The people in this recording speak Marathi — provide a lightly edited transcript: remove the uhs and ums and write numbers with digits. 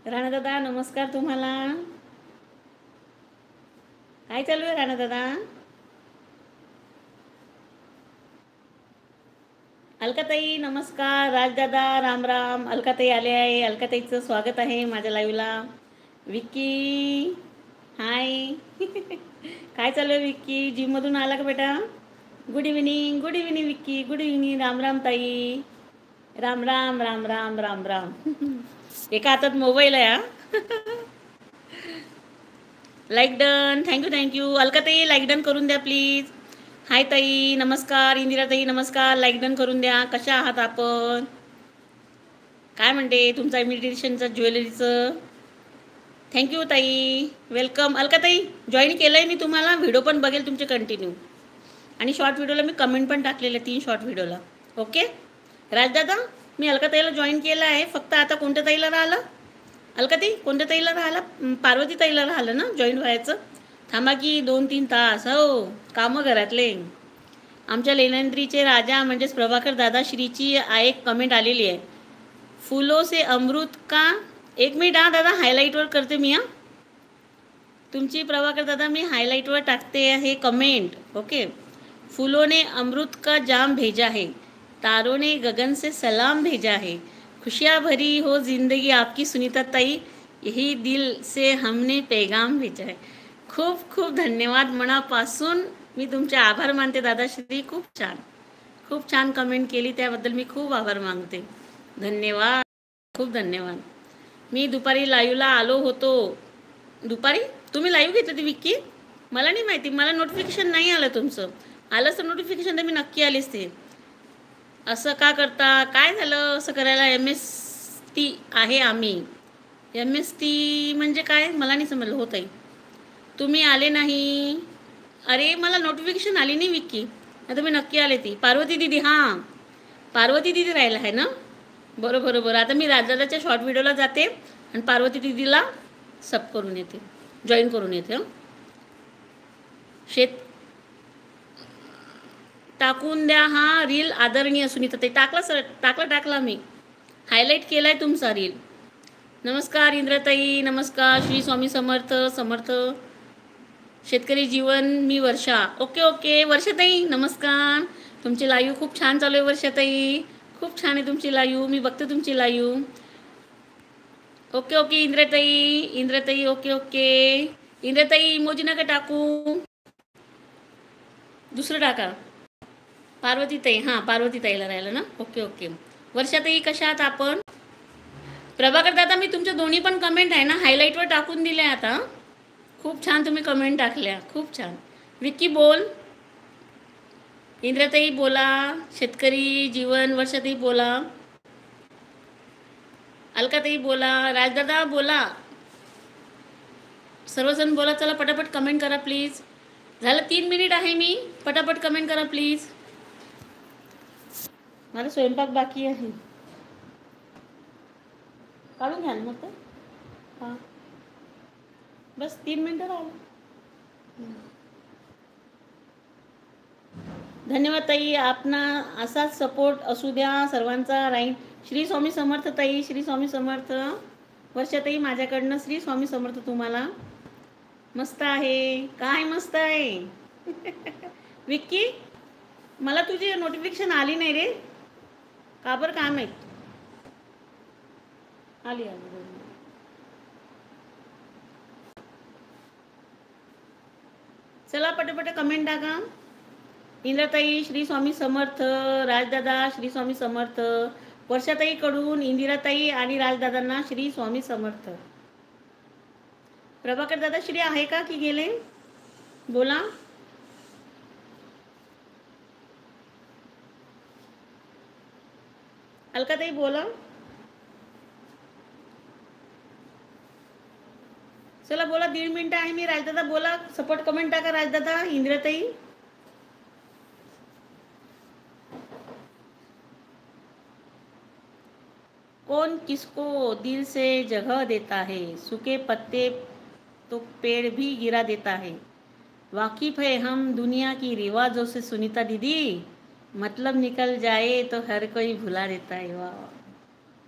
राणा दादा नमस्कार तुम्हाला. काय चालू आहे राणा दादा? अलकाताई नमस्कार. राजदादा राम राम. अलकाताई आले आहे. अलकाताईचं स्वागत आहे माझ्या लाईव्हला. विक्की हाय. काय चालू आहे विक्की? जिममधून आला का बेटा? Good evening. Good evening Vicky. Good evening. Ram Ram ताई. राम राम राम राम राम राम. एका हातात मोबाईल आहे हा. Like done. Thank you thank you. Alkatai like done करून द्या प्लीज. हाय ताई नमस्कार. इंदिरा ताई नमस्कार. लाईक डन करून द्या. कशा आहात आपण? काय म्हणते तुमचा इमिटेशनचं ज्वेलरीचं? थँक्यू ताई. वेलकम. अलकाताई जॉईन केलं आहे मी तुम्हाला. व्हिडिओ पण बघेल तुमचे कंटिन्यू. आणि शॉर्ट व्हिडिओला मी कमेंट पण टाकलेलं आहे 3 शॉर्ट व्हिडिओला. ओके राजदादा मी अलकाताईला जॉईन केलं आहे. फक्त आता कोणत्या ताईला राहिलं? अलकाताई कोणत्या ताईला राहिलं? पार्वती ताईला राहिलं ना जॉईन व्हायचं? थांबा की 2-3 तास. हो कामं घरातले. आमच्या लेलेंद्रीचे राजा म्हणजेच प्रभाकर दादाश्रीची एक कमेंट आलेली आहे. फुलो से अमृत का. एक मिनिट हा दादा हायलाईटवर करते मी. तुमची प्रभाकर दादा मी हायलाईटवर टाकते आहे कमेंट. ओके. फूलों ने अमृत का जाम भेजा है, तारों ने गगन से सलाम भेजा है, खुशियाँ भरी हो जिंदगी आपकी सुनीता ताई, यही दिल से हमने पैगाम भेजा है. खूप खूप धन्यवाद मनापासून. मी तुमचे आभार मानते दादाश्री. खूप छान कमेंट केली त्याबद्दल मी खूप आभार मानते. धन्यवाद. खूप धन्यवाद. मी दुपारी लाईव्हला आलो होतो. दुपारी तुम्ही लाईव्ह घेतली होती विक्की? मला नाही माहिती. मला नोटिफिकेशन नाही आलं तुमचं. आलंच तर नोटिफिकेशन तर मी नक्की आलीच ते. असं का करता? काय झालं असं करायला? MST आहे आम्ही. MST म्हणजे काय मला नाही समजलं. होत आहे तुम्ही आले नाही. अरे मला नोटिफिकेशन आली नाही विक्की. आता मी नक्की आले. ती पार्वती दिदी. हां पार्वती दिदी राहिला आहे ना. बरोबर. आता मी राजदादाच्या शॉर्ट व्हिडिओला जाते आणि पार्वती दिदीला सब करून येते, जॉईन करून येते. शेत टाकून द्या हा रील. आदरणीय सुनीता ते टाकला मी. हायलाईट केला आहे तुमचा रील. नमस्कार इंद्रताई. नमस्कार. श्री स्वामी समर्थ. शेतकरी जीवन. मी वर्षा. ओके वर्षाताई नमस्कार. तुमची लाईव्ह खूप छान चालू आहे वर्षाताई. खूप छान आहे तुमची लाईव्ह. मी बघते तुमची लाईव्ह. ओके इंद्रताई. ओके इंद्रताई इमोजी नका टाकू. दुसरं टाका. पार्वतीताई. हां पार्वतीताईला राहिलं ना. ओके वर्षाताई कशा आहात आपण? प्रभाकर दादा मी तुमच्या दोन्ही पण कमेंट आहे ना हायलाईटवर टाकून दिल्या आता. खूप छान तुम्ही कमेंट टाकल्या. खूप छान. विक्की बोल. इंद्रताई बोला. शेतकरी जीवन. वर्षाताई बोला. अलकाताई बोला. राजदादा बोला. सर्वजण बोला. चला पटापट कमेंट करा प्लीज. झालं 3 मिनिट आहे मी. पटापट कमेंट करा प्लीज. मला स्वयंपाक बाकी आहे. काढून घ्या ना मग. हां बस 3 मिनटं राहिलं. धन्यवाद ताई. आपणा असाच सपोर्ट असू द्या सर्वांचा. राईट. श्री स्वामी समर्थ ताई. श्री स्वामी समर्थ. वर्षाताई माझ्याकडनं श्री स्वामी समर्थ तुम्हाला. मस्त आहे. काय मस्त आहे. विक्की मला तुझी नोटिफिकेशन आली नाही रे. का बरं काय माहीत. आली. चला पटापट कमेंट टाका. इंद्राताई श्री स्वामी समर्थ. राजदादा श्री स्वामी समर्थ. वर्षाताईकडून इंदिराताई आणि राजदादांना श्री स्वामी समर्थ. प्रभाकर दादा श्री आहे का की गेले? बोला. अलकाताई बोला. चला बोला. 1.5 मिनिटं आहे मी. राजदादा बोला. सपोर्ट कमेंट टाका राजदादा. इंदिराताई कौन किसको दिल से जगह देता है, सूखे पत्ते तो पेड़ भी गिरा देता है, वाकिफ है हम दुनिया की रिवाजों से सुनीता दीदी, मतलब निकल जाए तो हर कोई भुला देता है. वाह